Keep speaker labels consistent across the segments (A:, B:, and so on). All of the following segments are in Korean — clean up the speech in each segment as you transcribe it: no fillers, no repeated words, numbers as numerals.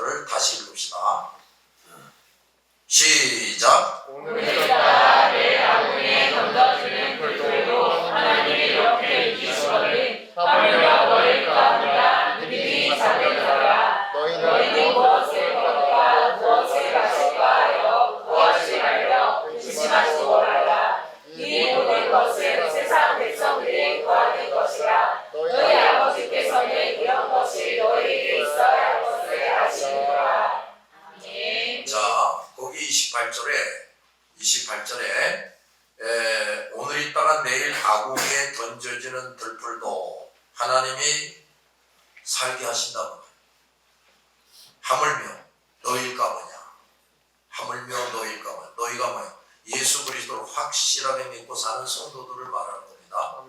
A: 18절을 다시 읽읍시다. 시작.
B: 오늘따라 내 아궁이에 던져지는 돌들도 하나님의 옆에 있으거든 하물며 너희가 보라 믿음이 작은 자라 너희는 무엇을 먹을까 무엇을 마실까 하여 무엇을 알며 근심하지도 말라. 이 모든 것은 세상 백성들이 구하는 것이라. 너희 아버지께서는 이런 것이 너희에게 있어야 할 것을 아시느니라. 아멘.
A: 자, 거기 28절에 오늘 있다가 내일 아궁이에 던져지는 들풀도 하나님이 살게 하신다고. 하물며 너희일까 뭐냐? 하물며 너희일까 뭐냐? 너희가 뭐야? 예수 그리스도를 확실하게 믿고 사는 성도들을 말하는 겁니다.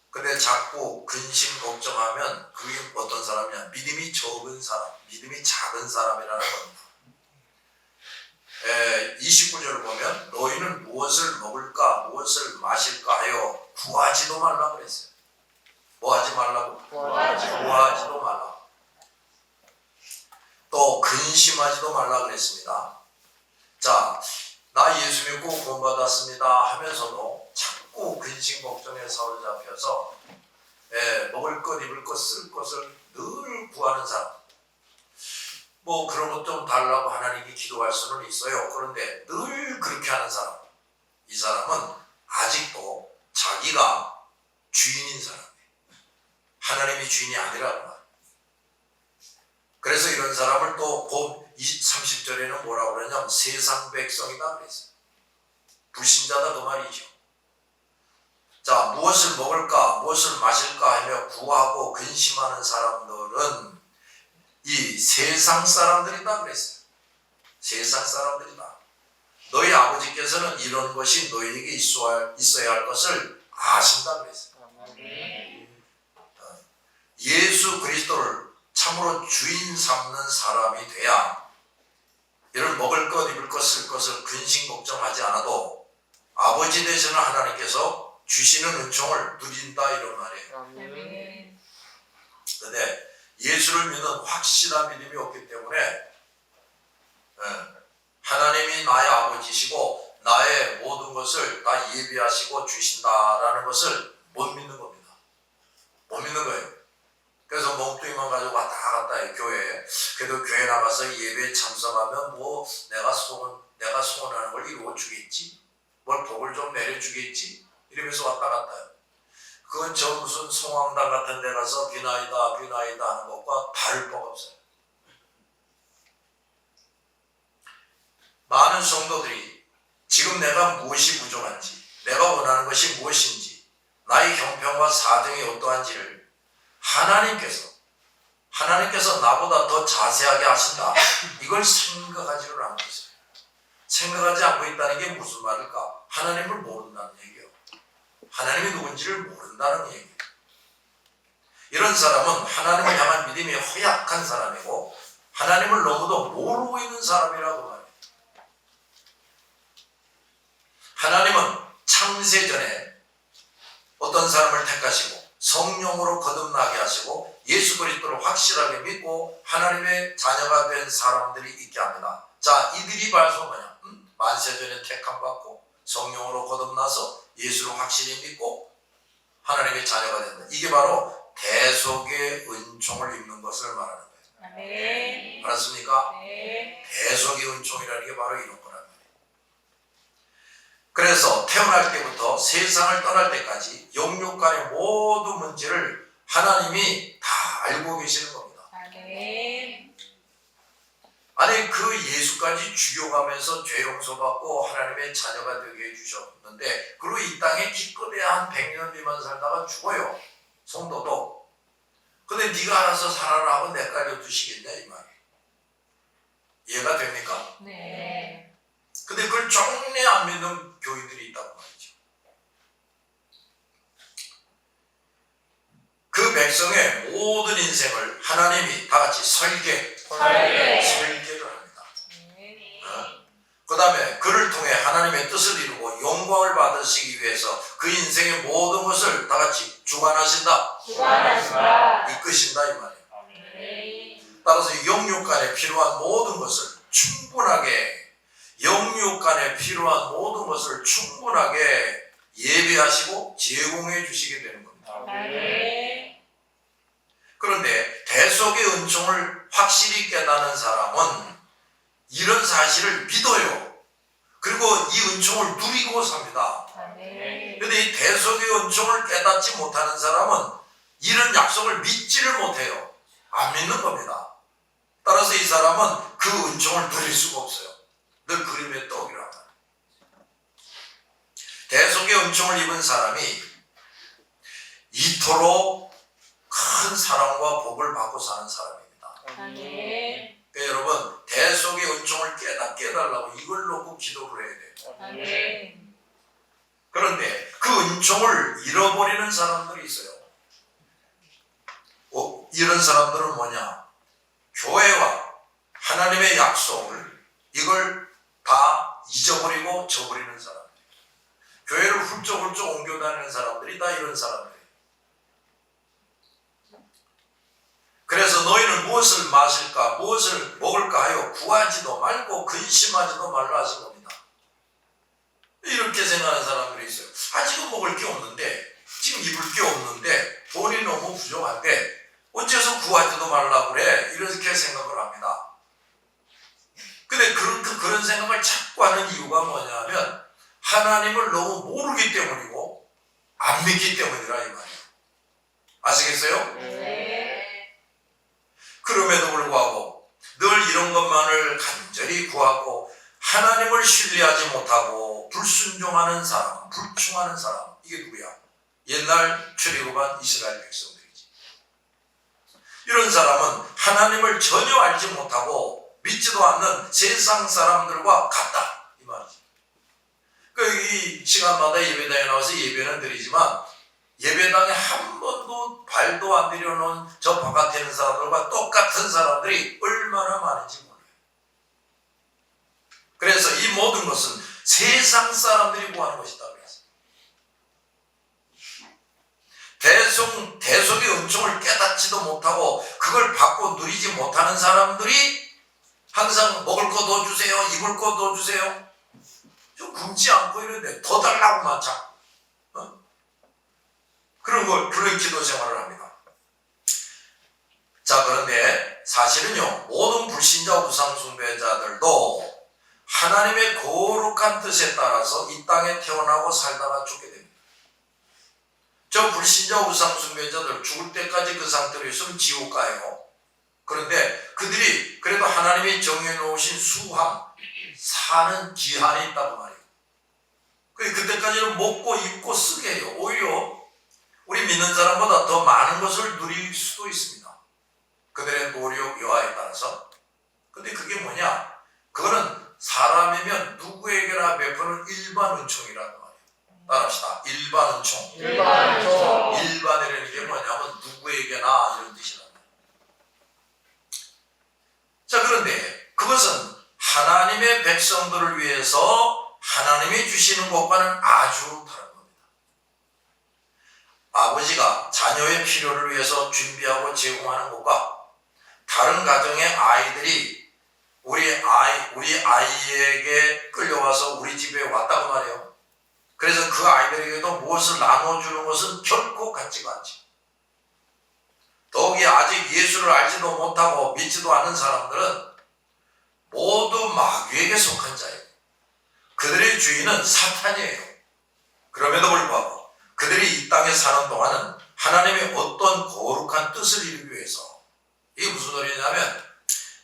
A: 근데 자꾸 근심 걱정하면 그게 어떤 사람이냐? 믿음이 적은 사람, 믿음이 작은 사람이라는 겁니다. 29절을 보면 너희는 무엇을 먹을까 무엇을 마실까 하여 구하지도 말라 그랬어요. 뭐 하지 말라고? 구하지도 말라. 또 근심하지도 말라 그랬습니다. 자, 나 예수 믿고 구원받았습니다 하면서도 자꾸 근심 걱정에 사로잡혀서 먹을 것, 입을 것, 쓸 것을 늘 구하는 사람. 뭐 그런 것 좀 달라고 하나님께 기도할 수는 있어요. 그런데 늘 그렇게 하는 사람, 이 사람은 아직도 자기가 주인인 사람이에요. 하나님이 주인이 아니라는 말. 그래서 이런 사람을 또 30절에는 뭐라고 그러냐면 세상 백성이다 그랬어요. 불신자다 그 말이죠. 자, 무엇을 먹을까 무엇을 마실까 하며 구하고 근심하는 사람들은 이 세상 사람들이다 그랬어요. 세상 사람들이다. 너희 아버지께서는 이런 것이 너희에게 있어야 할 것을 아신다 그랬어요. 예수 그리스도를 참으로 주인 삼는 사람이 돼야 이런 먹을 것, 입을 것, 쓸 것을 근심 걱정하지 않아도 아버지 되시는 하나님께서 주시는 은총을 누린다 이런 말이에요. 그런데 예수를 믿는 확실한 믿음이 없기 때문에 하나님이 나의 아버지시고 나의 모든 것을 다 예비하시고 주신다라는 것을 못 믿는 겁니다. 못 믿는 거예요. 그래서 몽둥이만 가지고 왔다 갔다 해요, 교회에. 그래도 교회 나가서 예배에 참석하면 뭐 내가 소원하는 걸 이루어 주겠지, 뭘 복을 좀 내려주겠지 이러면서 왔다 갔다 해요. 그건 저 무슨 송황당 같은 데 가서 비나이다 하는 것과 다를 바가 없어요. 많은 성도들이 지금 내가 무엇이 부족한지, 내가 원하는 것이 무엇인지, 나의 형편과 사정이 어떠한지를 하나님께서 나보다 더 자세하게 하신다, 이걸 생각하지를 않고 있어요. 생각하지 않고 있다는 게 무슨 말일까? 하나님을 모른다는 얘기예요. 하나님이 누군지를 모른다는 얘기예요. 이런 사람은 하나님을 향한 믿음이 허약한 사람이고 하나님을 너무도 모르고 있는 사람이라고 말해요. 하나님은 창세전에 어떤 사람을 택하시고 성령으로 거듭나게 하시고 예수 그리스도를 확실하게 믿고 하나님의 자녀가 된 사람들이 있게 합니다. 자, 이들이 바로 뭐냐? 만세전에 택함 받고 성령으로 거듭나서 예수를 확실히 믿고 하나님의 자녀가 된다. 이게 바로 대속의 은총을 입는 것을 말하는 거예요.
B: 네.
A: 알았습니까?
B: 네.
A: 대속의 은총이라는 게 바로 이런 거란 말이에요. 그래서 태어날 때부터 세상을 떠날 때까지 영육간의 모든 문제를 하나님이 다 알고 계시는 겁니다.
B: 네.
A: 아니 그 예수까지 죽여가면서 죄 용서받고 하나님의 자녀가 되게 해주셨는데 그리고 이 땅에 기껏해 한 100년 미만 살다가 죽어요. 성도도. 근데 네가 알아서 살아라 하고 내깔려 두시겠냐 이 말이에요. 이해가 됩니까?
B: 네.
A: 근데 그걸 정말 안 믿는 교인들이 있다고 말이죠. 그 백성의 모든 인생을 하나님이 다 같이 설계를 합니다. 그 다음에 그를 통해 하나님의 뜻을 이루고 영광을 받으시기 위해서 그 인생의 모든 것을 다 같이 주관하신다. 이끄신다 이 말이에요. 따라서 영육간에 필요한 모든 것을 충분하게, 영육간에 필요한 모든 것을 충분하게 예배하시고 제공해 주시게 되는 겁니다.
B: 아멘.
A: 그런데 대속의 은총을 확실히 깨닫는 사람은 이런 사실을 믿어요. 그리고 이 은총을 누리고 삽니다.
B: 아멘.
A: 그런데 이 대속의 은총을 깨닫지 못하는 사람은 이런 약속을 믿지를 못해요. 안 믿는 겁니다. 따라서 이 사람은 그 은총을 누릴 수가 없어요. 늘 그림의 떡이란 말이에요. 대속의 은총을 입은 사람이 이토록 큰 사랑과 복을 받고 사는 사람입니다.
B: 아멘.
A: 그러니까 여러분, 대속의 은총을 깨닫게 해달라고 이걸 놓고 기도를 해야 돼요.
B: 아멘.
A: 그런데 그 은총을 잃어버리는 사람들이 있어요. 이런 사람들은 뭐냐? 교회와 하나님의 약속을 이걸 다 잊어버리고 저버리는 사람들. 교회를 훌쩍훌쩍 옮겨 다니는 사람들이 다 이런 사람들이에요. 그래서 너희는 무엇을 마실까, 무엇을 먹을까 하여 구하지도 말고 근심하지도 말라 하신 겁니다. 이렇게 생각하는 사람들이 있어요. 지금 먹을 게 없는데, 지금 입을 게 없는데, 돈이 너무 부족한데 어째서 구하지도 말라고 그래? 이렇게 생각을 합니다. 근데 그런 생각을 자꾸 하는 이유가 뭐냐면 하나님을 너무 모르기 때문이고 안 믿기 때문이라 이 말이에요. 아시겠어요?
B: 네.
A: 그럼에도 불구하고 늘 이런 것만을 간절히 구하고 하나님을 신뢰하지 못하고 불순종하는 사람, 불충하는 사람, 이게 누구야? 옛날 출애굽한 이스라엘 백성들이지. 이런 사람은 하나님을 전혀 알지 못하고 믿지도 않는 세상 사람들과 같다 이 말이지. 이 시간마다 예배당에 나와서 예배는 드리지만 예배당에 한 번도 발도 안 들여놓은 저 바깥에 있는 사람들과 똑같은 사람들이 얼마나 많은지 몰라요. 그래서 이 모든 것은 세상 사람들이 구하는 것이다 그랬어요. 대속의 은총을 깨닫지도 못하고 그걸 받고 누리지 못하는 사람들이 항상 먹을 거 더 주세요, 입을 거 더 주세요. 좀 굶지 않고 이런데 더 달라고만 자꾸 그런 기도 생활을 합니다. 자, 그런데 사실은요, 모든 불신자 우상 숭배자들도 하나님의 거룩한 뜻에 따라서 이 땅에 태어나고 살다가 죽게 됩니다. 저 불신자 우상 숭배자들 죽을 때까지 그 상태로 있으면 지옥 가요. 그런데 그들이 그래도 하나님이 정해 놓으신 수함, 사는 기한이 있다고 말이에요. 그때까지는 먹고 입고 쓰게 해요. 오히려 우리 믿는 사람보다 더 많은 것을 누릴 수도 있습니다. 그들의 노력 여하에 따라서. 근데 그게 뭐냐? 그거는 사람이면 누구에게나 베푸는 일반 은총이라는 말이에요. 따라합시다. 일반 은총.
B: 일반 은총.
A: 일반이라는 게 뭐냐면 누구에게나 이런 뜻이란 말이에요. 자, 그런데 그것은 하나님의 백성들을 위해서 하나님이 주시는 것과는 아주 다른 겁니다. 아버지가 자녀의 필요를 위해서 준비하고 제공하는 것과 다른 가정의 아이들이 우리 아이에게 끌려와서 우리 집에 왔다고 말해요. 그래서 그 아이들에게도 무엇을 나눠주는 것은 결코 같지가 않지. 더욱이 아직 예수를 알지도 못하고 믿지도 않는 사람들은 모두 마귀에게 속한 자예요. 그들의 주인은 사탄이에요. 그럼에도 불구하고 그들이 이 땅에 사는 동안은 하나님의 어떤 거룩한 뜻을 이루기 위해서, 이게 무슨 소리냐면,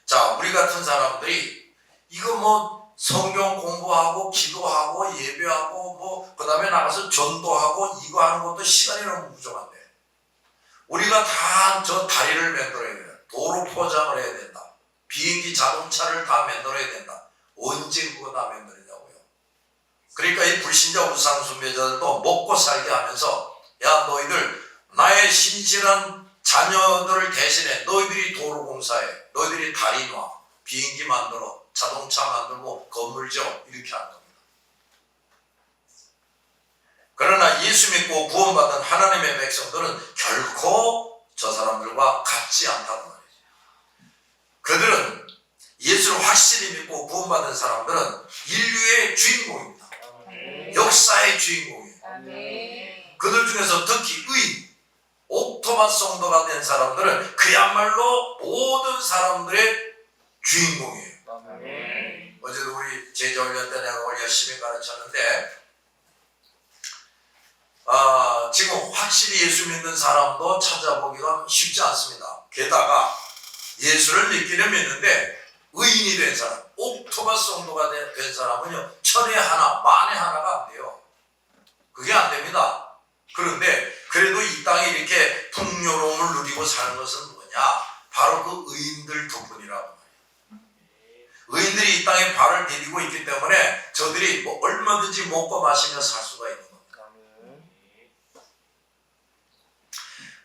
A: 자, 우리 같은 사람들이 이거 뭐 성경 공부하고 기도하고 예배하고 그 다음에 나가서 전도하고 이거 하는 것도 시간이 너무 부족한데 우리가 다 저 다리를 만들어야 돼요. 도로 포장을 해야 된다. 비행기 자동차를 다 만들어야 된다. 언제 그거 다 만들냐고요. 그러니까 이 불신자 우상 숭배자들도 먹고 살게 하면서, 야, 너희들 나의 신실한 자녀들을 대신해 너희들이 도로 공사해, 너희들이 다리 놔, 비행기 만들어, 자동차 만들고 건물 지어, 이렇게 하는 겁니다. 그러나 예수 믿고 구원받은 하나님의 백성들은 결코 저 사람들과 같지 않다고 말이죠. 예수를 확실히 믿고 구원받은 사람들은 인류의 주인공입니다.
B: 아멘.
A: 역사의 주인공이에요.
B: 아멘.
A: 그들 중에서 특히 옥토바 성도가 된 사람들은 그야말로 모든 사람들의 주인공이에요.
B: 아멘.
A: 어제도 우리 제자훈련 때 내가 열심히 가르쳤는데 지금 확실히 예수 믿는 사람도 찾아보기가 쉽지 않습니다. 게다가 예수를 믿기는 믿는데 의인이 된 사람, 옥토바 성도가 된 사람은요, 천에 하나, 만에 하나가 안 돼요. 그게 안 됩니다. 그런데 그래도 이 땅에 이렇게 풍요로움을 누리고 사는 것은 뭐냐? 바로 그 의인들 덕분이라고 말이에요. 의인들이 이 땅에 발을 디디고 있기 때문에 저들이 뭐 얼마든지 먹고 마시며 살 수가 있는 겁니다.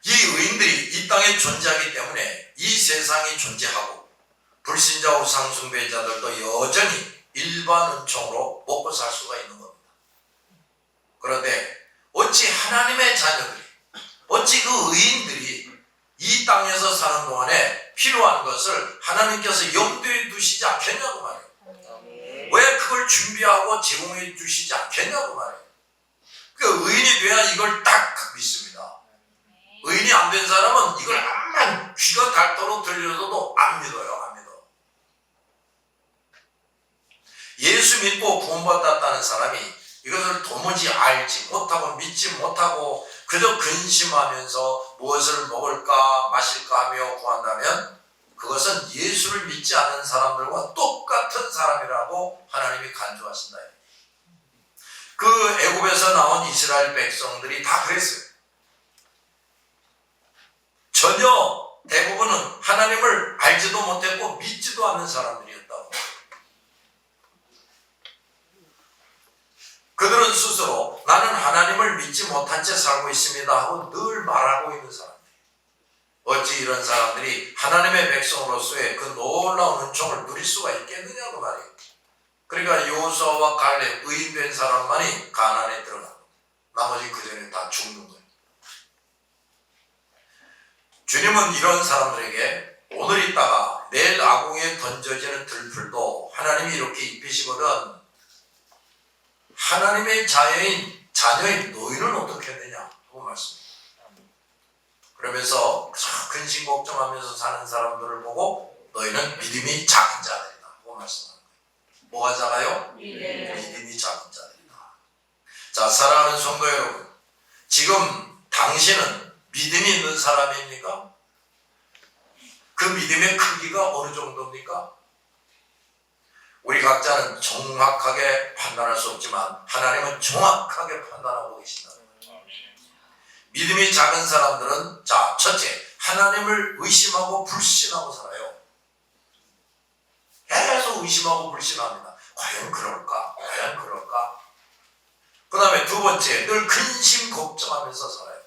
A: 이 의인들이 이 땅에 존재하기 때문에 이 세상이 존재하고 불신자 우상 숭배자들도 여전히 일반 은총으로 먹고 살 수가 있는 겁니다. 그런데 어찌 하나님의 자녀들이, 어찌 그 의인들이 이 땅에서 사는 동안에 필요한 것을 하나님께서 염두에 두시지 않겠냐고 말이에요.
B: 아멘.
A: 왜 그걸 준비하고 제공해 주시지 않겠냐고 말이에요. 그 의인이 돼야 이걸 딱 믿습니다. 의인이 안 된 사람은 이걸 암만 귀가 닳도록 들려줘도 안 믿어요. 안 믿어. 예수 믿고 구원받았다는 사람이 이것을 도무지 알지 못하고 믿지 못하고 그저 근심하면서 무엇을 먹을까 마실까 하며 구한다면 그것은 예수를 믿지 않는 사람들과 똑같은 사람이라고 하나님이 간주하신다. 그 애굽에서 나온 이스라엘 백성들이 다 그랬어요. 전혀 대부분은 하나님을 알지도 못했고 믿지도 않는 사람들이었다고. 그들은 스스로 나는 하나님을 믿지 못한 채 살고 있습니다 하고 늘 말하고 있는 사람들. 어찌 이런 사람들이 하나님의 백성으로서의 그 놀라운 은총을 누릴 수가 있겠느냐고 말이에요. 그러니까 여호수아와 갈렙 의인된 사람만이 가나안에 들어가고 나머지 그전에 다 죽는 거예요. 주님은 이런 사람들에게 오늘 있다가 내일 아궁이에 던져지는 들풀도 하나님이 이렇게 입히시거든 하나님의 자녀인 너희는 어떻게 했느냐 하고 말씀합니다. 그러면서 근심 걱정하면서 사는 사람들을 보고 너희는 믿음이 작은 자들이다 하고 말씀합니다. 뭐가 작아요? 믿음이 작은 자들이다. 자, 사랑하는 성도 여러분, 지금 당신은 믿음이 있는 사람입니까? 그 믿음의 크기가 어느 정도입니까? 우리 각자는 정확하게 판단할 수 없지만 하나님은 정확하게 판단하고 계신다. 믿음이 작은 사람들은 자, 첫째, 하나님을 의심하고 불신하고 살아요. 계속 의심하고 불신합니다. 과연 그럴까? 과연 그럴까? 그 다음에 두 번째, 늘 근심 걱정하면서 살아요.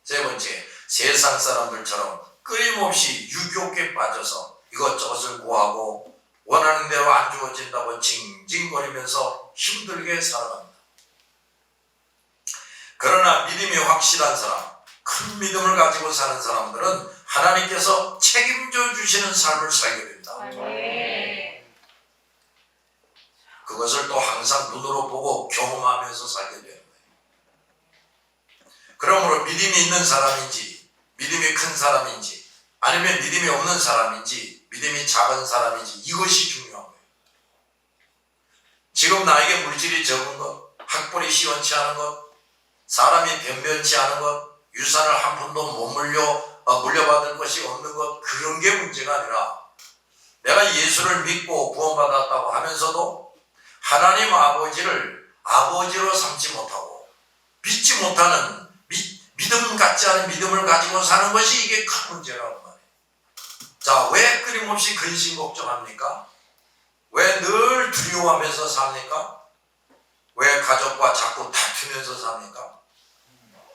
A: 세 번째, 세상 사람들처럼 끊임없이 유혹에 빠져서 이것저것을 구하고 원하는 대로 안 주어진다고 징징거리면서 힘들게 살아갑니다. 그러나 믿음이 확실한 사람, 큰 믿음을 가지고 사는 사람들은 하나님께서 책임져 주시는 삶을 살게 됩니다. 그것을 또 항상 눈으로 보고 경험하면서 살게 되는 거예요. 그러므로 믿음이 있는 사람인지 믿음이 큰 사람인지 아니면 믿음이 없는 사람인지 믿음이 작은 사람인지 이것이 중요한 거예요. 지금 나에게 물질이 적은 것, 학벌이 시원치 않은 것, 사람이 변변치 않은 것, 유산을 한 푼도 못 물려받을 것이 없는 것, 그런 게 문제가 아니라 내가 예수를 믿고 구원받았다고 하면서도 하나님 아버지를 아버지로 삼지 못하고 믿지 못하는 믿음 같지 않은 믿음을 가지고 사는 것이 이게 큰 문제라고 말이에요. 자, 왜 끊임없이 근심 걱정합니까? 왜 늘 두려워하면서 삽니까? 왜 가족과 자꾸 다투면서 삽니까?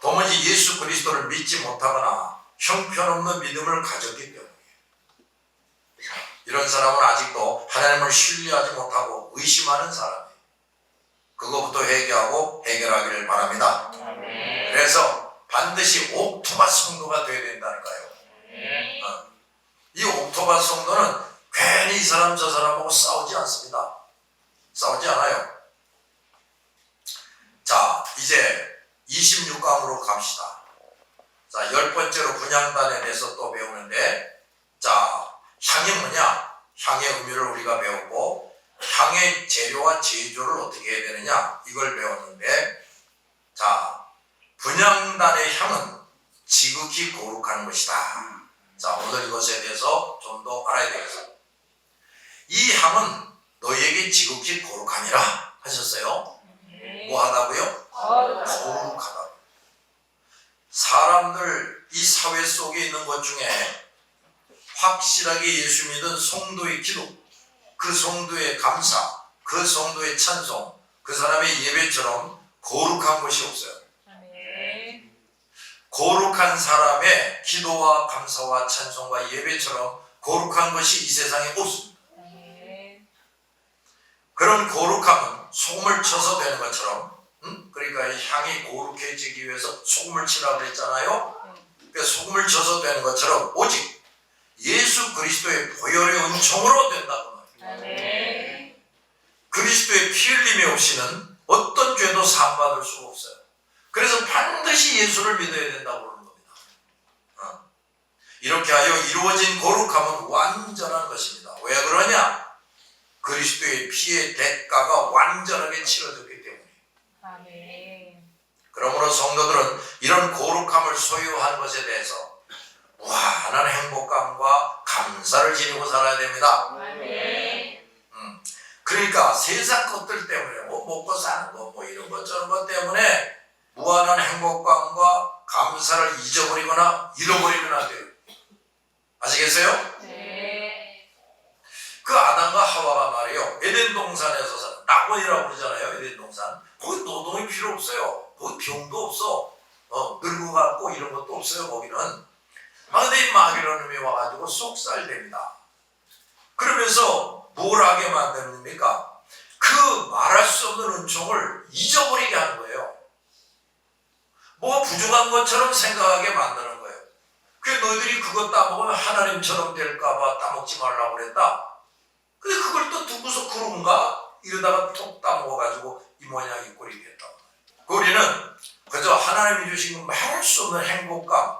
A: 도무지 예수 그리스도를 믿지 못하거나 형편없는 믿음을 가졌기 때문이에요. 이런 사람은 아직도 하나님을 신뢰하지 못하고 의심하는 사람이에요. 그거부터 회개하고 해결하기를 바랍니다. 그래서 반드시 옥토바 성도가 되어야 된다니까요. 이 옥토바 성도는 괜히 이 사람 저 사람하고 싸우지 않습니다. 싸우지 않아요. 자, 이제 26강으로 갑시다. 자, 10번째로 분향단에 대해서 또 배우는데, 자, 향이 뭐냐? 향의 의미를 우리가 배우고, 향의 재료와 제조를 어떻게 해야 되느냐? 이걸 배웠는데, 자, 분향단의 향은 지극히 거룩한 것이다. 자, 오늘 이것에 대해서 좀 더 알아야 되겠습니다. 이 향은 너희에게 지극히 거룩함이라 하셨어요. 뭐 하다고요? 거룩하다. 사람들 이 사회 속에 있는 것 중에 확실하게 예수 믿은 성도의 기도, 그 성도의 감사, 그 성도의 찬송, 그 사람의 예배처럼 거룩한 것이 없어요. 거룩한 사람의 기도와 감사와 찬송과 예배처럼 거룩한 것이 이 세상에 없습니다. 그런 거룩함은 소금을 쳐서 되는 것처럼, 그러니까 이 향이 거룩해지기 위해서 소금을 치라고 그랬잖아요. 그러니까 소금을 쳐서 되는 것처럼 오직 예수 그리스도의 보혈의 은총으로 된다고 말이에요. 그리스도의 피 흘림이 없이는 어떤 죄도 사함받을 수가 없어요. 그래서 반드시 예수를 믿어야 된다고 그러는 겁니다. 이렇게 하여 이루어진 거룩함은 완전한 것입니다. 왜 그러냐? 그리스도의 피의 대가가 완전하게 치러졌기 때문에. 그러므로 성도들은 이런 거룩함을 소유한 것에 대해서 무한한 행복감과 감사를 지니고 살아야 됩니다. 그러니까 세상 것들 때문에 뭐 먹고 사는 거, 뭐 이런 것 저런 것 때문에 무한한 행복감과 감사를 잊어버리거나 잃어버리면 안 돼요. 아시겠어요? 그 아담과 하와가 말이에요. 에덴 동산에서 산 낙원이라고 그러잖아요. 에덴 동산. 거기 노동이 필요 없어요. 거기 병도 없어. 늙어갖고 이런 것도 없어요. 거기는. 근데 이 마귀라는 놈이 와가지고 쏙살됩니다. 그러면서 뭘 하게 만듭니까? 그 말할 수 없는 은총을 잊어버리게 하는 거예요. 뭐 부족한 것처럼 생각하게 만드는 거예요. 그래서 너희들이 그것 따먹으면 하나님처럼 될까봐 따먹지 말라고 그랬다. 근데 그걸 또 두고서 그런가? 이러다가 톡 따먹어가지고 이 모양 이 꼴이 됐다. 우리는 그저 하나님이 주신 말할 수 없는 행복감,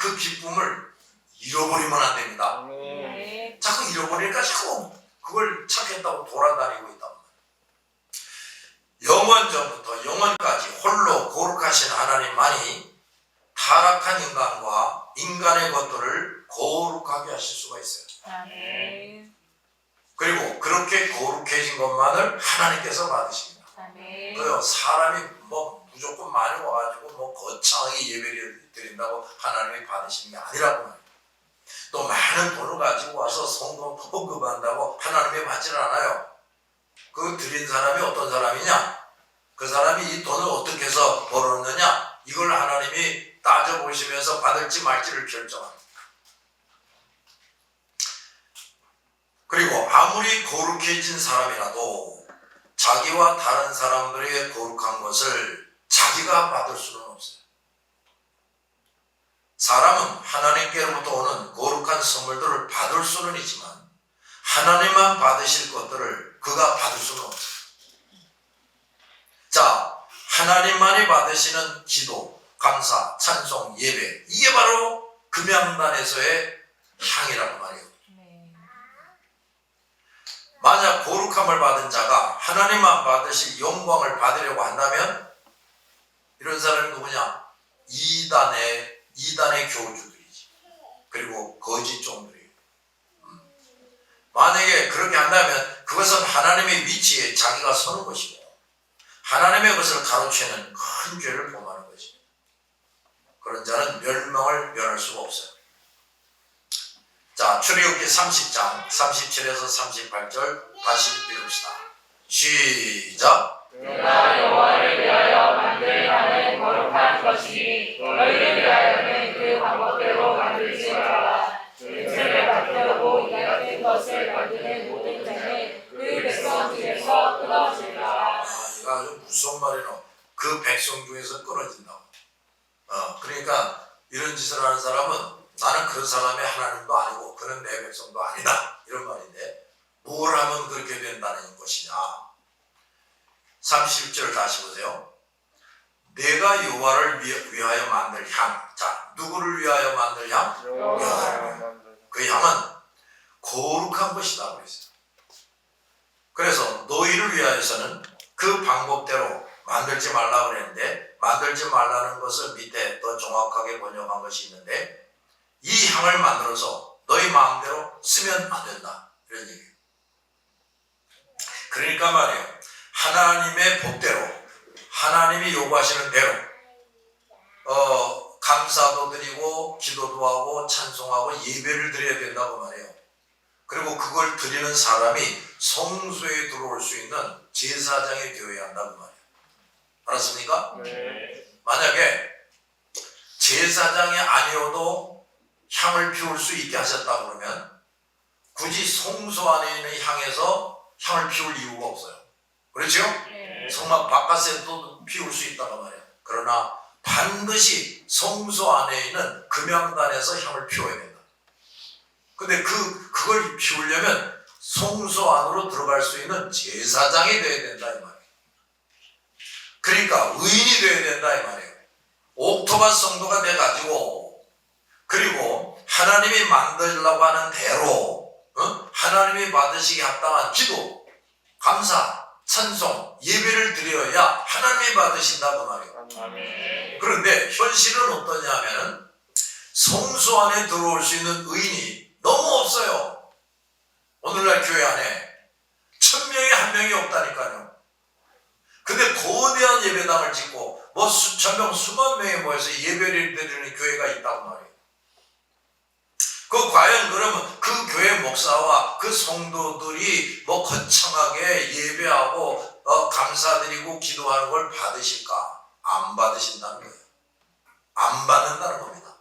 A: 그 기쁨을 잃어버리면 안 됩니다. 자꾸 잃어버리니까 자꾸 그걸 찾겠다고 돌아다니고 있단 말이에요. 영원전부터 영원까지 홀로 거룩하신 하나님만이 타락한 인간과 인간의 것들을 거룩하게 하실 수가 있어요. 그리고 그렇게 거룩해진 것만을 하나님께서 받으십니다. 그래요. 사람이 뭐 무조건 많이 와가지고 뭐 거창하게 예배를 드린다고 하나님이 받으시는 게 아니라고 말이에요. 또 많은 돈을 가지고 와서 성공 헌금한다고 하나님이 받지는 않아요. 그 드린 사람이 어떤 사람이냐? 그 사람이 이 돈을 어떻게 해서 벌었느냐? 이걸 하나님이 따져보시면서 받을지 말지를 결정합니다. 그리고 아무리 거룩해진 사람이라도 자기와 다른 사람들에게 거룩한 것을 자기가 받을 수는 없어요. 사람은 하나님께로부터 오는 거룩한 선물들을 받을 수는 있지만 하나님만 받으실 것들을 그가 받을 수는 없어요. 자, 하나님만이 받으시는 기도, 감사, 찬송, 예배, 이게 바로 금양단에서의 향이라고 말이에요. 만약 거룩함을 받은 자가 하나님만 받으실 영광을 받으려고 한다면 이런 사람이 누구냐? 이단의 교주들이지. 그리고 거짓 종들이에요. 만약에 그렇게 한다면 그것은 하나님의 위치에 자기가 서는 것이고 하나님의 것을 가로채는 큰 죄를 범하는 것입니다. 그런 자는 멸망을 면할 수가 없어요. 자, 출애굽기 30장 37에서 38절 다시 읽읍시다. 시작.
B: 내가 여호와를 위하여 만들 나는 거룩한 것이니 너희를 위하여는 그 방법대로 만들지 말라. 은총을 받들고 이 같은 것을 만드는 모든 자는 그 백성 중에서 끊어지리라.
A: 이거 아주 무서운 말이노. 그 백성 중에서 끊어진다고. 그러니까 이런 짓을 하는 사람은 나는 그 사람의 하나님도 아니고 그는 내 백성도 아니다. 이런 말이죠. 하면 그렇게 된다는 것이냐? 31절 다시 보세요. 내가 여호와를 위하여 만들 향. 자, 누구를 위하여 만들 향? 그 향은 거룩한 것이다 그랬어요. 그래서 너희를 위하여서는 그 방법대로 만들지 말라 그랬는데, 만들지 말라는 것을 밑에 더 정확하게 번역한 것이 있는데, 이 향을 만들어서 너희 마음대로 쓰면 안 된다, 이런 얘기예요. 그러니까 말이에요, 하나님의 법대로, 하나님이 요구하시는 대로 감사도 드리고 기도도 하고 찬송하고 예배를 드려야 된다고 말해요. 그리고 그걸 드리는 사람이 성소에 들어올 수 있는 제사장이 되어야 한다고 말해요. 알았습니까?
B: 네.
A: 만약에 제사장이 아니어도 향을 피울 수 있게 하셨다 그러면 굳이 성소 안에 있는 향에서 향을 피울 이유가 없어요. 그렇죠?
B: 네.
A: 성막 바깥에도 피울 수 있다고 말해요. 그러나 반드시 성소 안에 있는 금향단에서 향을 피워야 된다. 근데 그걸 피우려면 성소 안으로 들어갈 수 있는 제사장이 되어야 된다 이 말이에요. 그러니까 의인이 되어야 된다 이 말이에요. 옥토반 성도가 돼가지고, 그리고 하나님이 만들려고 하는 대로 하나님이 받으시기 합당한 기도, 감사, 찬송, 예배를 드려야 하나님이 받으신다고 말이에요.
B: 아멘.
A: 그런데 현실은 어떠냐 하면은 성소 안에 들어올 수 있는 의인이 너무 없어요. 오늘날 교회 안에 1000명에 1명이 없다니까요. 근데 거대한 예배당을 짓고 뭐 수천 명, 수만 명이 모여서 예배를 드리는 교회가 있다고 말이에요. 과연 그러면 그 교회 목사와 그 성도들이 뭐 거창하게 예배하고 감사드리고 기도하는 걸 받으실까? 안 받으신다는 거예요. 안 받는다는 겁니다.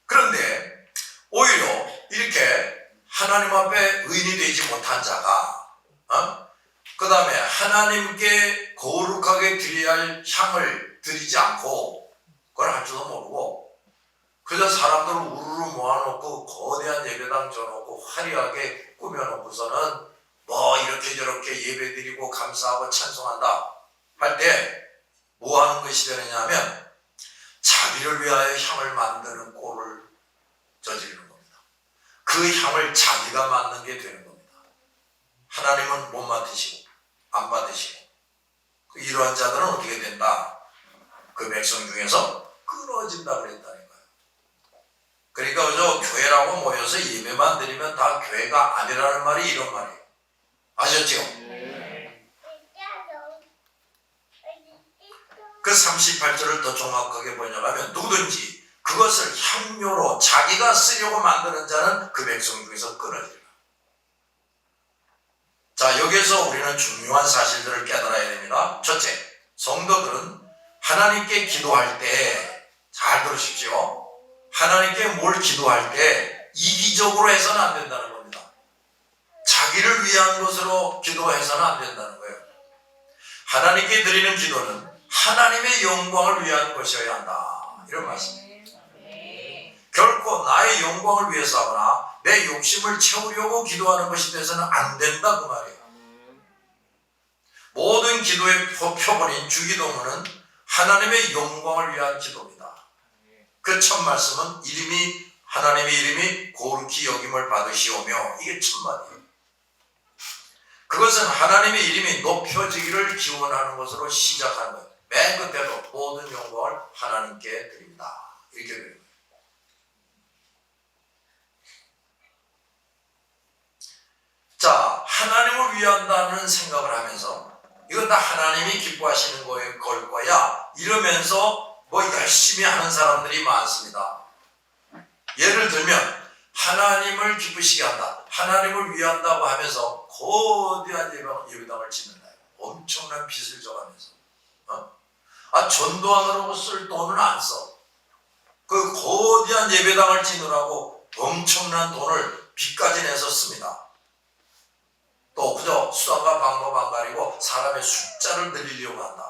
A: 그런데 오히려 이렇게 하나님 앞에 의인이 되지 못한 자가 그 다음에 하나님께 거룩하게 드려야 할 향을 드리지 않고 그걸 할 줄도 모르고 그저 사람들을 우르르 모아놓고 거대한 예배당 줘놓고 화려하게 꾸며놓고서는 뭐 이렇게 저렇게 예배드리고 감사하고 찬송한다 할 때 뭐 하는 것이 되느냐 하면 자기를 위하여 향을 만드는 꼴을 저지르는 겁니다. 그 향을 자기가 맡는 게 되는 겁니다. 하나님은 못 맡으시고 안 받으시고 이러한 자들은 어떻게 된다? 그 백성 중에서 끊어진다 그랬다니까요. 그러니까 그저 교회라고 모여서 예배만 드리면 다 교회가 아니라는 말이 이런 말이에요. 아셨죠? 그 38절을 더 정확하게 번역하면 누구든지 그것을 향료로 자기가 쓰려고 만드는 자는 그 백성 중에서 끊어지리라. 자, 여기에서 우리는 중요한 사실들을 깨달아야 됩니다. 첫째, 성도들은 하나님께 기도할 때 잘 들으십시오. 하나님께 뭘 기도할 때 이기적으로 해서는 안 된다는 겁니다. 자기를 위한 것으로 기도해서는 안 된다는 거예요. 하나님께 드리는 기도는 하나님의 영광을 위한 것이어야 한다. 이런 말씀입니다. 결코 나의 영광을 위해서 하거나 내 욕심을 채우려고 기도하는 것이 돼서는 안 된다고 말이에요. 모든 기도의 표본인 주기도문은 하나님의 영광을 위한 기도입니다. 그 첫 말씀은 하나님의 이름이 거룩히 여김을 받으시오며, 이게 첫 말이에요. 그것은 하나님의 이름이 높여지기를 기원하는 것으로 시작하는 거예요. 맨 끝에도 모든 영광을 하나님께 드립니다. 이렇게 됩니다. 자, 하나님을 위한다는 생각을 하면서 이건 다 하나님이 기뻐하시는 걸 거야 이러면서 뭐 열심히 하는 사람들이 많습니다. 예를 들면 하나님을 기쁘시게 한다, 하나님을 위한다고 하면서 거대한 예배당을 짓는다. 엄청난 빚을 져가면서 전도하느라고 쓸 돈은 안 써. 그 거대한 예배당을 짓느라고 엄청난 돈을 빚까지 내서 씁니다. 또 그저 수단과 방법 안 가리고 사람의 숫자를 늘리려고 한다.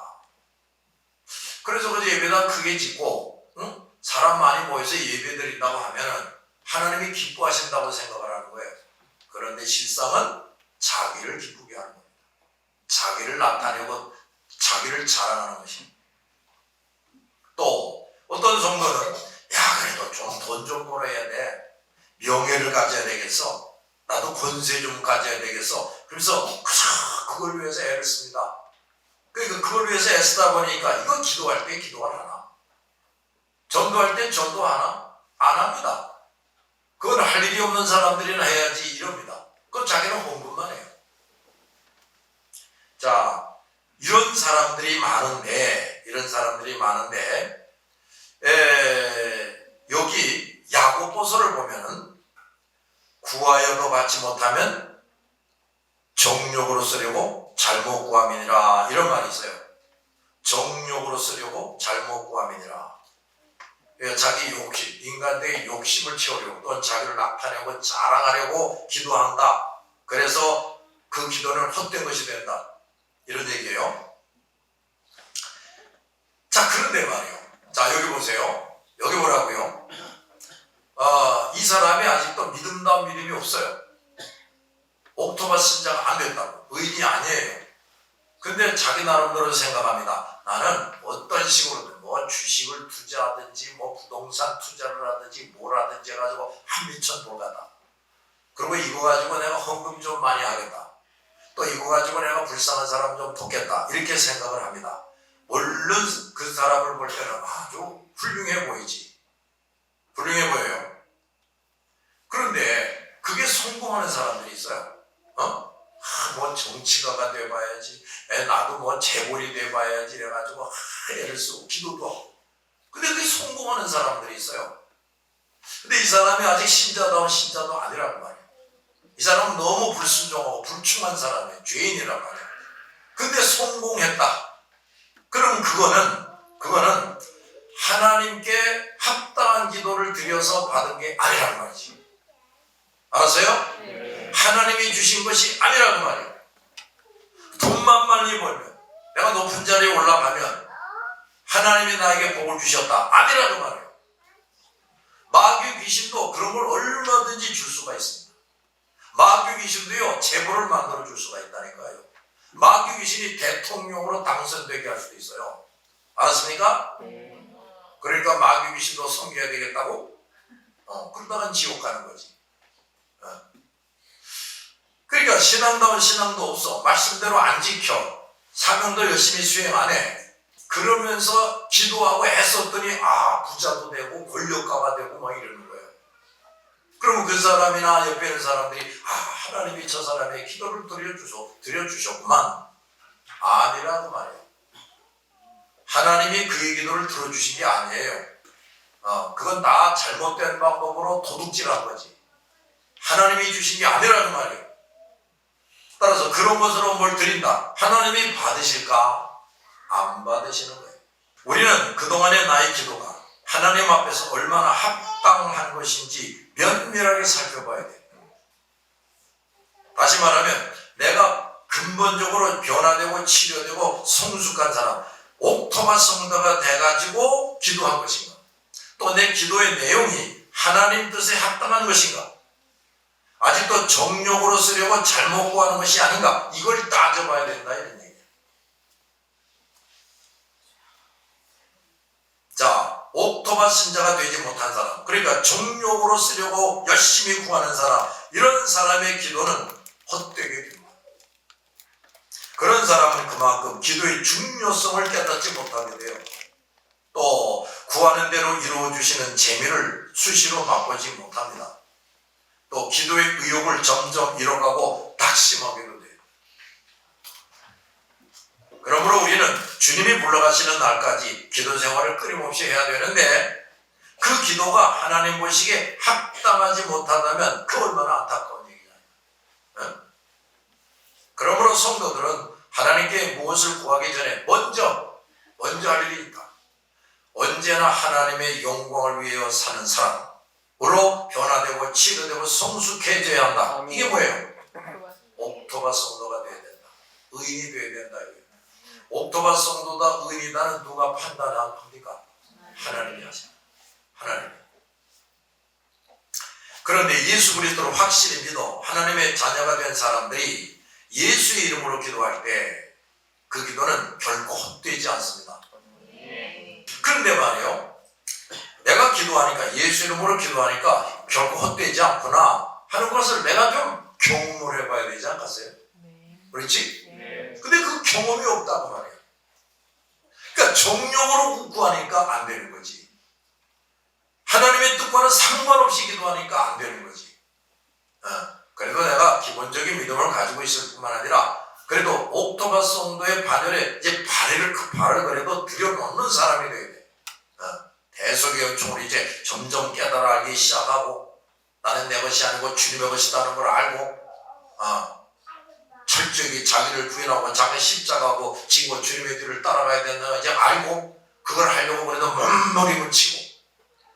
A: 그래서 그저 예배당 크게 짓고 사람 많이 모여서 예배 드린다고 하면은 하나님이 기뻐하신다고 생각을 하는 거예요. 그런데 실상은 자기를 기쁘게 하는 겁니다. 자기를 나타내고 자기를 자랑하는 것입니다. 또 어떤 성도는 야 그래도 좀 돈 좀 벌어야 돼. 명예를 가져야 되겠어. 나도 권세 좀 가져야 되겠어. 그래서 그걸 위해서 애를 씁니다. 그러니까 그걸 위해서 애쓰다 보니까 이거 기도할 때 기도를 하나? 전도할 때 전도하나? 안 합니다. 그건 할 일이 없는 사람들이나 해야지 이럽니다. 그건 자기는 헌금만 해요. 자, 이런 사람들이 많은데 여기 야고보서를 보면은 구하여도 받지 못하면 정욕으로 쓰려고 잘못 구함이니라 이런 말이 있어요. 정욕으로 쓰려고 잘못 구함이니라. 그러니까 자기 욕심, 인간들의 욕심을 채우려고 또는 자기를 나타내고 자랑하려고 기도한다. 그래서 그 기도는 헛된 것이 된다. 이런 얘기예요. 자, 그런데 말이에요. 자, 여기 보세요. 여기 뭐라고요? 이 사람이 아직도 믿음이 없어요. 옥토바 신자가 안 됐다고. 의인이 아니에요. 근데 자기 나름대로 생각합니다. 나는 어떤 식으로든 뭐 주식을 투자하든지 뭐 부동산 투자를 하든지 뭘 하든지 해가지고 한미천 불가다. 그리고 이거 가지고 내가 헌금 좀 많이 하겠다. 또 이거 가지고 내가 불쌍한 사람 좀 돕겠다. 이렇게 생각을 합니다. 물론 그 사람을 볼 때는 아주 훌륭해 보이지. 훌륭해 보여요. 그런데 그게 성공하는 사람들이 있어요. 뭐 정치가가 돼봐야지. 나도 뭐 재벌이 돼봐야지. 이래가지고 애를 쓰고 기도도 하고. 근데 그게 성공하는 사람들이 있어요. 근데 이 사람이 아직 신자다운 신자도 아니란 말이에요. 이 사람은 너무 불순종하고 불충한 사람이에요. 죄인이란 말이에요. 근데 성공했다. 그럼 그거는 하나님께 합당한 기도를 드려서 받은 게 아니란 말이지. 알았어요?
B: 네.
A: 하나님이 주신 것이 아니라는 말이에요. 돈만 많이 벌면, 내가 높은 자리에 올라가면 하나님이 나에게 복을 주셨다. 아니라는 말이에요. 마귀 귀신도 그런 걸 얼마든지 줄 수가 있습니다. 마귀 귀신도요, 재벌을 만들어 줄 수가 있다니까요. 마귀 귀신이 대통령으로 당선되게 할 수도 있어요. 알았습니까? 그러니까 마귀 귀신도 섬겨야 되겠다고? 그러다간 지옥 가는 거지. 그러니까 신앙다운 신앙도 없어. 말씀대로 안 지켜. 사명도 열심히 수행 안 해. 그러면서 기도하고 애썼더니 부자도 되고 권력가가 되고 막 이러는 거예요. 그러면 그 사람이나 옆에 있는 사람들이 하나님이 저 사람의 기도를 들어주셨구만. 아니라고 말이에요. 하나님이 그의 기도를 들어주신 게 아니에요. 그건 다 잘못된 방법으로 도둑질한 거지. 하나님이 주신 게 아니라는 말이에요. 따라서 그런 것으로 뭘 드린다. 하나님이 받으실까? 안 받으시는 거예요. 우리는 그동안의 나의 기도가 하나님 앞에서 얼마나 합당한 것인지 면밀하게 살펴봐야 돼요. 다시 말하면 내가 근본적으로 변화되고 치료되고 성숙한 사람, 옥토바 성도가 돼가지고 기도한 것인가? 또 내 기도의 내용이 하나님 뜻에 합당한 것인가? 아직도 정욕으로 쓰려고 잘못 구하는 것이 아닌가? 이걸 따져봐야 된다 이런 얘기예요. 자, 옥토바 신자가 되지 못한 사람, 그러니까 정욕으로 쓰려고 열심히 구하는 사람, 이런 사람의 기도는 헛되게 됩니다. 그런 사람은 그만큼 기도의 중요성을 깨닫지 못하게 돼요. 또 구하는 대로 이루어주시는 재미를 수시로 맛보지 못합니다. 또 기도의 의욕을 점점 잃어가고 낙심하게도 돼요. 그러므로 우리는 주님이 불러가시는 날까지 기도 생활을 끊임없이 해야 되는데 그 기도가 하나님 보시기에 합당하지 못하다면 그 얼마나 안타까운 얘기잖아요. 그러므로 성도들은 하나님께 무엇을 구하기 전에 먼저 할 일이 있다. 언제나 하나님의 영광을 위하여 사는 사람으로 변화되고 치료되고 성숙해져야 한다. 이게 뭐예요? 옥토바 성도가 되어야 된다. 의인이 되어야 된다. 옥토바 성도다 의인이다는 누가 판단합니까? 하나님이 하십니다. 하나님. 그런데 예수 그리스도를 확실히 믿어 하나님의 자녀가 된 사람들이 예수의 이름으로 기도할 때 그 기도는 결코 헛되지 않습니다. 그런데 말이요, 내가 기도하니까, 예수 이름으로 기도하니까 결코 헛되지 않구나 하는 것을 내가 좀 경험을 해봐야 되지 않겠어요? 그렇지? 근데 그 경험이 없다고 말이에요. 그러니까 정령으로 구하니까 안 되는 거지. 하나님의 뜻과는 상관없이 기도하니까 안 되는 거지. 그래도 내가 기본적인 믿음을 가지고 있을 뿐만 아니라 그래도 옥토바스 성도의 반열에 이제 발을 그래도 들여놓는 사람이 되어야 돼. 대소기업총을 이제 점점 깨달아 알기 시작하고 나는 내 것이 아니고 주님의 것이라는 걸 알고 철저히 자기를 부인하고 자기 십자가하고 지고 주님의 뒤를 따라가야 된다는 걸 이제 알고 그걸 하려고 그래도 몸부림을 치고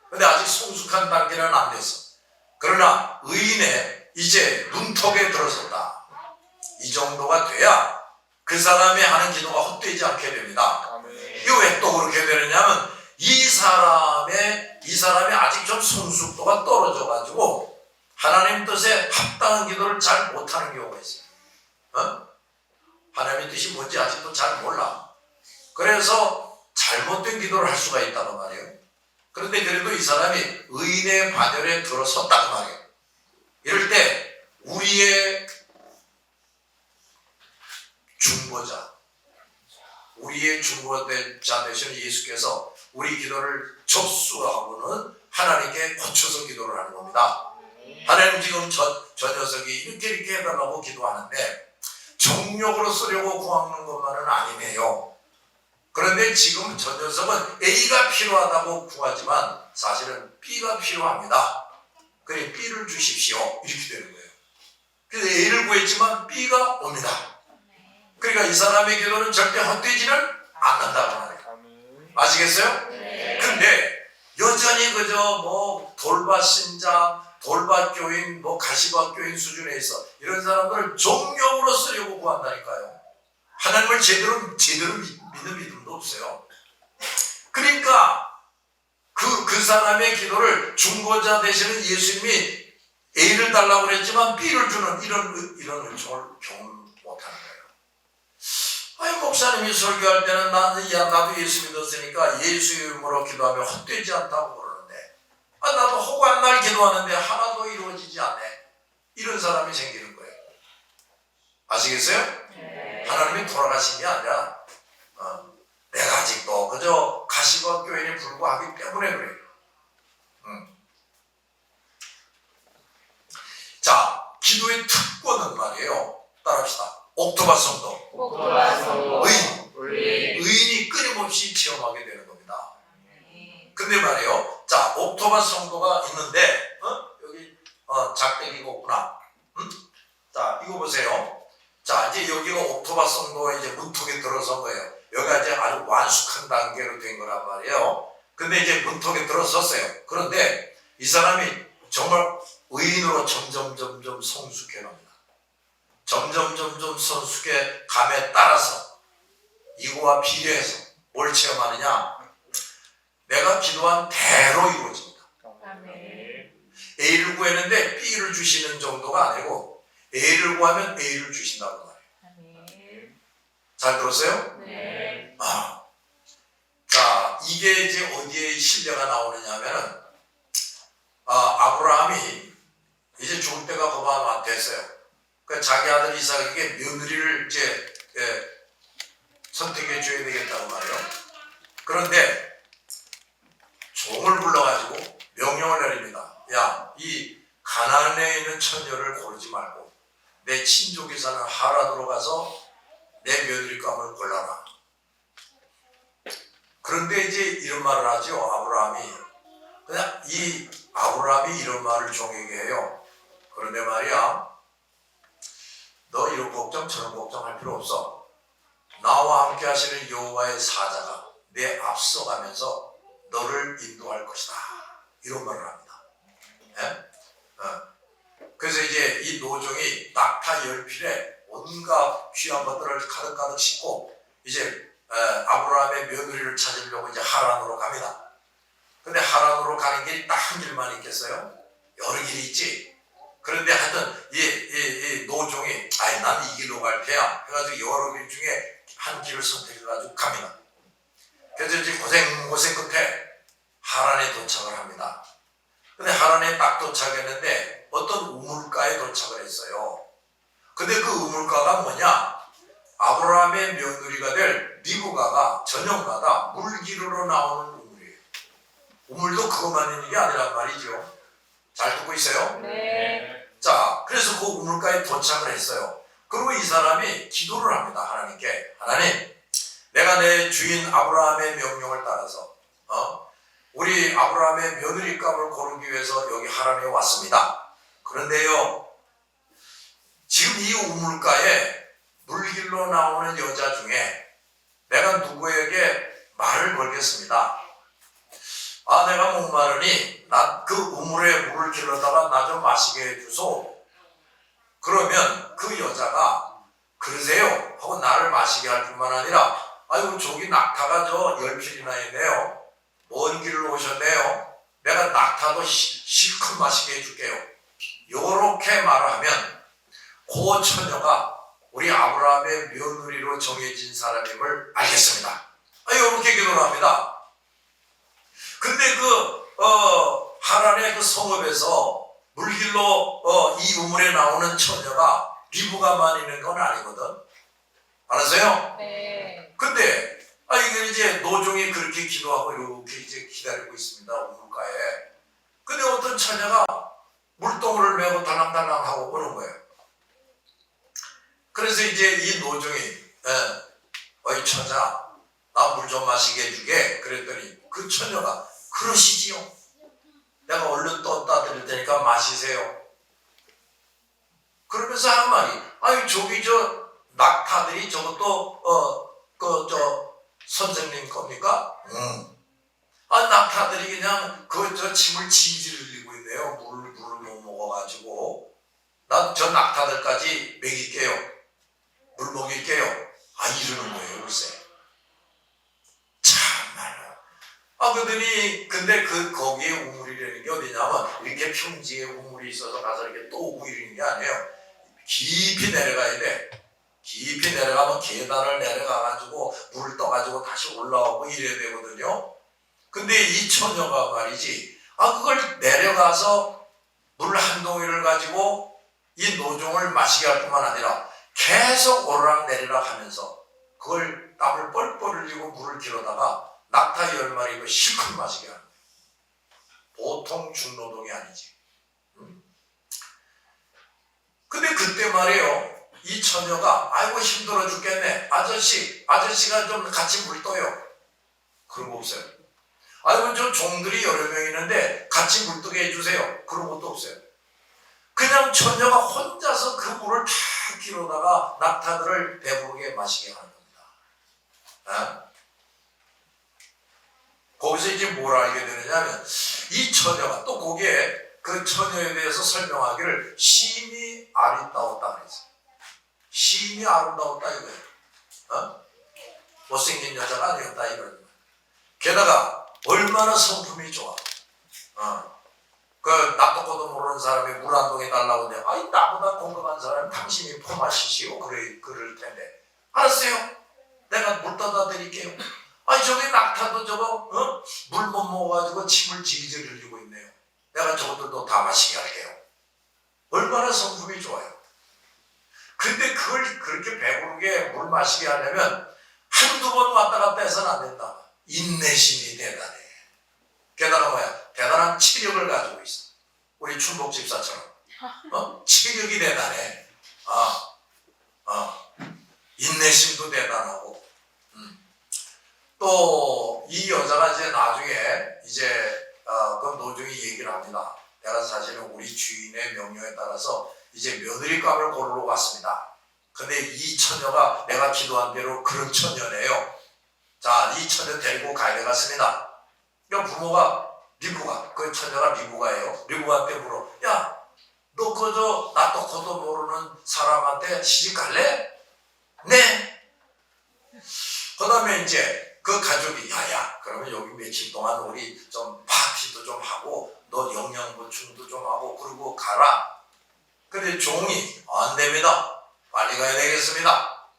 A: 근데 아직 성숙한 단계는 안 됐어. 그러나 의인의 이제 문턱에 들어섰다. 이 정도가 돼야 그 사람이 하는 기도가 헛되지 않게 됩니다. 이거 왜 또 그렇게 되느냐면 이 사람이 아직 좀 성숙도가 떨어져 가지고 하나님 뜻에 합당한 기도를 잘 못하는 경우가 있어요. 하나님의 뜻이 뭔지 아직도 잘 몰라. 그래서 잘못된 기도를 할 수가 있다는 말이에요. 그런데 그래도 이 사람이 의인의 반열에 들어섰단 말이에요. 이럴 때 우리의 중보자 되시는 예수께서 우리 기도를 접수하고는 하나님께 고쳐서 기도를 하는 겁니다. 하나님 지금 저 녀석이 이렇게 해달라고 기도하는데 정욕으로 쓰려고 구하는 것만은 아니네요. 그런데 지금 저 녀석은 A가 필요하다고 구하지만 사실은 B가 필요합니다. 그래 B를 주십시오. 이렇게 되는 거예요. 그래서 A를 구했지만 B가 옵니다. 그러니까 이 사람의 기도는 절대 헛되지는 않는다고 말해요. 아시겠어요? 근데 여전히 그저 뭐 돌밭 신자, 돌밭 교인, 뭐 가시밭 교인 수준에 있어 이런 사람들을 정욕으로 쓰려고 구한다니까요. 하나님을 제대로 믿는 믿음도 없어요. 그러니까 그 사람의 기도를 중보자 되시는 예수님이 A를 달라고 그랬지만 B를 주는 이런 은총을 경험 못하는 거예요. 아니 목사님이 설교할 때는 나도 예수 믿었으니까 예수 이름으로 기도하면 헛되지 않다고 그러는데 나도 허구한 날 기도하는데 하나도 이루어지지 않네. 이런 사람이 생기는 거예요. 아시겠어요? 하나님이 돌아가신 게 아니라 내가 아직도 그저 가시밭 교인에 불과하기 때문에 그래요. 자, 기도의 특권은 말이에요. 따라합시다. 옥토바스 성도. 의인이 끊임없이 체험하게 되는 겁니다. 근데 말이에요. 자, 옥토바스 성도가 있는데 여기 작대기가 없구나. 자, 이거 보세요. 자, 이제 여기가 옥토바스 성도가 이제 문턱에 들어선 거예요. 여기가 이제 아주 완숙한 단계로 된 거란 말이에요. 근데 이제 문턱에 들어섰어요. 그런데 이 사람이 정말 의인으로 점점 성숙해 갑니다. 점점 성숙해 감에 따라서 이거와 비례해서 뭘 체험하느냐? 내가 기도한 대로 이루어집니다. A를 구했는데 B를 주시는 정도가 아니고 A를 구하면 A를 주신다고 말해요. 잘 들었어요?
B: 네.
A: 자, 이게 이제 어디에 신뢰가 나오느냐 하면은 아브라함이 이제 죽을 때가 그만 됐어요. 그러니까 자기 아들 이삭에게 며느리를 이제 선택해 줘야 되겠다고 말이에요. 그런데 종을 불러가지고 명령을 내립니다. 야, 이 가나안에 있는 처녀를 고르지 말고 내 친족이 사는 하란으로 가서 내 며느리감을 골라라. 그런데 이제 이런 말을 하죠. 아브라함이. 그냥 이 아브라함이 이런 말을 종에게 해요. 그런데 말이야, 너 이런 걱정 저런 걱정할 필요 없어. 나와 함께 하시는 여호와의 사자가 내 앞서가면서 너를 인도할 것이다. 이런 말을 합니다. 그래서 이제 이 노종이 낙타 10필에 온갖 귀한 것들을 가득 싣고 이제 아브라함의 며느리를 찾으려고 이제 하란으로 갑니다. 근데 하란으로 가는 길이 딱 한 길만 있겠어요? 여러 길이 있지. 그런데 하여튼 이 노종이 아이 난 이 길로 갈 테야 해가지고 여러 길 중에 한 길을 선택해가지고 갑니다. 그래서 이제 고생 끝에 하란에 도착을 합니다. 근데 하란에 딱 도착했는데 어떤 우물가에 도착을 했어요. 근데 그 우물가가 뭐냐? 아브라함의 며느리가 될 리브가가 저녁마다 물 기르러 나오는 우물이에요. 우물도 그것만 있는 게 아니란 말이죠. 잘 듣고 있어요?
B: 네.
A: 자, 그래서 그 우물가에 도착을 했어요. 그리고 이 사람이 기도를 합니다. 하나님께. 하나님, 내가 내 주인 아브라함의 명령을 따라서 우리 아브라함의 며느리감을 고르기 위해서 여기 하란에 왔습니다. 그런데요, 지금 이 우물가에 물길로 나오는 여자 중에 내가 누구에게 말을 걸겠습니다. 아, 내가 목마르니 나 그 우물에 물을 길러다가 나 좀 마시게 해주소. 그러면 그 여자가 그러세요 하고 나를 마시게 할 뿐만 아니라 아이고 저기 낙타가 저 10필이나 있네요. 먼 길을 오셨네요. 내가 낙타도 실컷 마시게 해줄게요. 요렇게 말을 하면 그 처녀가 우리 아브라함의 며느리로 정해진 사람임을 알겠습니다. 요렇게 기도를 합니다. 근데 하란의 그 성읍에서 물길로 이 우물에 나오는 처녀가 리브가만 있는 건 아니거든. 알았어요?
B: 네.
A: 근데 이게 이제 노종이 그렇게 기도하고 이렇게 이제 기다리고 있습니다. 우물가에. 근데 어떤 처녀가 물동을 메고 달랑달랑 하고 오는 거예요. 그래서 이제 이 노종이 어이 처자 나 물 좀 마시게 해주게 그랬더니 그 처녀가 그러시지요. 내가 얼른 떠다 드릴 테니까 마시세요. 그러면서 하는 말이 아니 저기 저 낙타들이 저것도 선생님 겁니까? 낙타들이 그냥 저 침을 질질 흘리고 있네요. 물을 못 먹어가지고 난 저 낙타들까지 먹일게요. 물 먹일게요. 이러는 거예요, 글쎄. 참말로. 그러더니 근데 거기에 우물이라는 게 어디냐면 이렇게 평지에 우물이 있어서 가서 이렇게 떠오고 이러는 게 아니에요. 깊이 내려가야 돼. 깊이 내려가면 계단을 내려가가지고 물을 떠가지고 다시 올라오고 이래야 되거든요. 근데 이 처녀가 말이지 그걸 내려가서 물 한 동이를 가지고 이 노종을 마시게 할 뿐만 아니라 계속 오르락 내리락 하면서 그걸 땀을 뻘뻘 흘리고 물을 길어다가 낙타 10마리 실컷 마시게 하는 거예요. 보통 중노동이 아니지. 근데 그때 말이에요. 이 처녀가 아이고 힘들어 죽겠네. 아저씨가 좀 같이 물 떠요. 그런 거 없어요. 아이고 저 종들이 여러 명 있는데 같이 물 뜨게 해주세요. 그런 것도 없어요. 그냥 처녀가 혼자서 그 물을 다 길어다가 낙타들을 배부르게 마시게 하는 겁니다. 거기서 이제 뭘 알게 되느냐면 이 처녀가 또 거기에 그 처녀에 대해서 설명하기를 심히 아름다웠다 그랬어요. 심히 아름다웠다 이거예요. 못생긴 여자가 아니었다 이거예요. 게다가 얼마나 성품이 좋아. 그 낯도 모르는 사람이 물 한 동이 달라고 하는데 나보다 건강한 사람 당신이 포마시시오 그럴 텐데 알았어요. 내가 물 떠다 드릴게요. 저기 낙타도 저거 물 못 먹어가지고 침을 질질 흘리고 있네요. 내가 저것들도 다 마시게 할게요. 얼마나 성품이 좋아요. 근데 그걸 그렇게 배부르게 물 마시게 하려면 한두 번 왔다 갔다 해서는 안 된다. 인내심이 대단해. 게다가 뭐야? 대단한 체력을 가지고 있어. 우리 춘복 집사처럼. 체력이 대단해. 인내심도 대단하고. 또 이 여자가 이제 나중에 그 노종이 얘기를 합니다. 내가 사실은 우리 주인의 명령에 따라서 이제 며느리감을 고르러 왔습니다. 근데 이 처녀가 내가 기도한 대로 그런 처녀네요. 자, 이 처녀 데리고 가야 되겠습니다. 그러니까 부모가 리브가, 그 처녀가 리브가예요. 리브가한테 물어. 야, 너 그저 나도 코도 모르는 사람한테 시집 갈래? 네. 그 다음에 이제 그 가족이 야야 그러면 여기 며칠 동안 우리 좀 파티도 좀 하고 너 영양 보충도 좀 하고 그러고 가라. 근데 종이 안 됩니다. 빨리 가야 되겠습니다.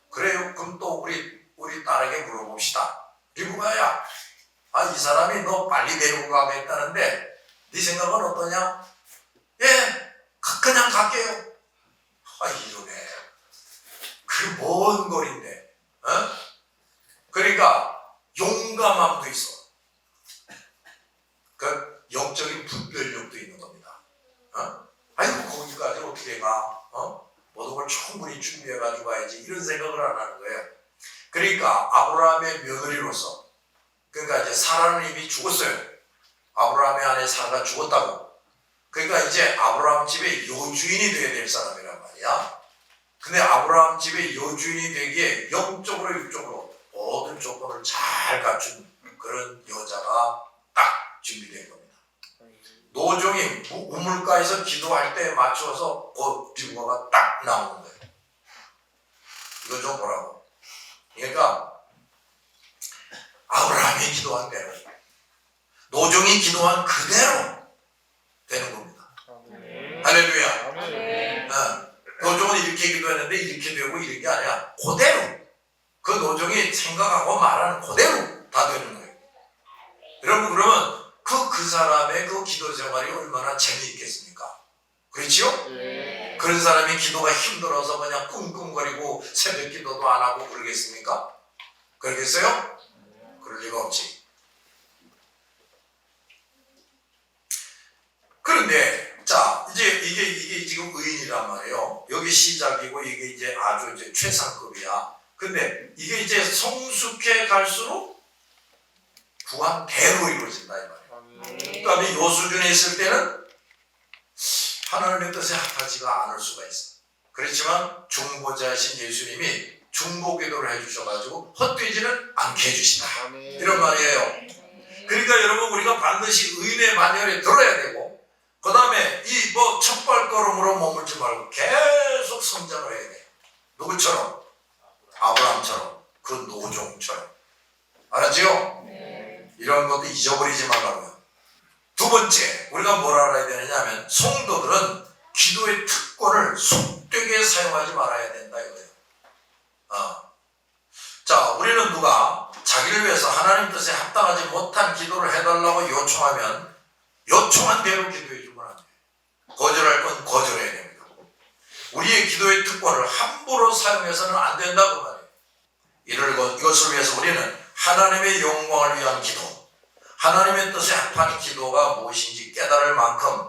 A: 그래요. 그럼 또 우리 딸에게 물어봅시다. 리브가야, 이 사람이 너 빨리 데리고 가겠다는데 네 생각은 어떠냐? 예, 그냥 갈게요. 이러네. 그 먼 거리인데, 그러니까 용감함도 있어. 그 영적인 분별력도 있는 겁니다. 아이고 거기까지 어떻게 가? 모든 걸 충분히 준비해가지고 가야지. 이런 생각을 안 하는 거예요. 그러니까 아브라함의 며느리로서, 그러니까 이제 사라는 이미 죽었어요. 아브라함의 아내 사라가 죽었다고. 그러니까 이제 아브라함 집의 여주인이 되어야 될 사람이란 말이야. 근데 아브라함 집의 여주인이 되기에 영적으로 육적으로 모든 조건을 잘 갖춘 그런 여자가 딱 준비된 겁니다. 노종이 우물가에서 기도할 때에 맞춰서 그 리브가가 딱 나오는 거예요. 이거 좀 보라고. 그러니까 아브라함이 기도한 대로, 노종이 기도한 그대로 되는 겁니다. 할렐루야. 노종은 이렇게 기도했는데 이렇게 되고 이런 게 아니라 그대로, 그 노종이 생각하고 말하는 그대로 다 되는 거예요. 여러분, 그러면 그 사람의 그 기도 생활이 얼마나 재미있겠습니까? 그렇지요? 그런 사람이 기도가 힘들어서 그냥 꿍꿍거리고 새벽 기도도 안 하고 그러겠습니까? 그러겠어요? 그럴 리가 없지. 그런데 자, 이게 지금 의인이란 말이에요. 여기 시작이고 이게 이제 아주 이제 최상급이야. 근데 이게 이제 성숙해 갈수록 구한대로 이루어진다 이 말이에요. 그다음에 요 수준에 있을 때는 하나님의 뜻에 합하지가 않을 수가 있어. 그렇지만 중보자이신 예수님이 중보기도를 해주셔가지고 헛되지는 않게 해주신다. 이런 말이에요. 그러니까 여러분, 우리가 반드시 의인의 반열에 들어야 되고, 그 다음에 이 첫 발걸음으로 머물지 말고 계속 성장을 해야 돼. 누구처럼? 아브라함처럼, 그 노종처럼. 알았지요? 이런 것도 잊어버리지 말라고요. 두 번째, 우리가 뭘 알아야 되느냐 하면, 성도들은 기도의 특권을 속되게 사용하지 말아야 된다 이거예요. 자, 우리는 누가 자기를 위해서 하나님 뜻에 합당하지 못한 기도를 해달라고 요청하면 요청한 대로 기도해 주면 안 돼요. 거절할 건 거절해야 됩니다. 우리의 기도의 특권을 함부로 사용해서는 안 된다고 말해요. 이것을 위해서 우리는 하나님의 영광을 위한 기도, 하나님의 뜻에 합한 기도가 무엇인지 깨달을 만큼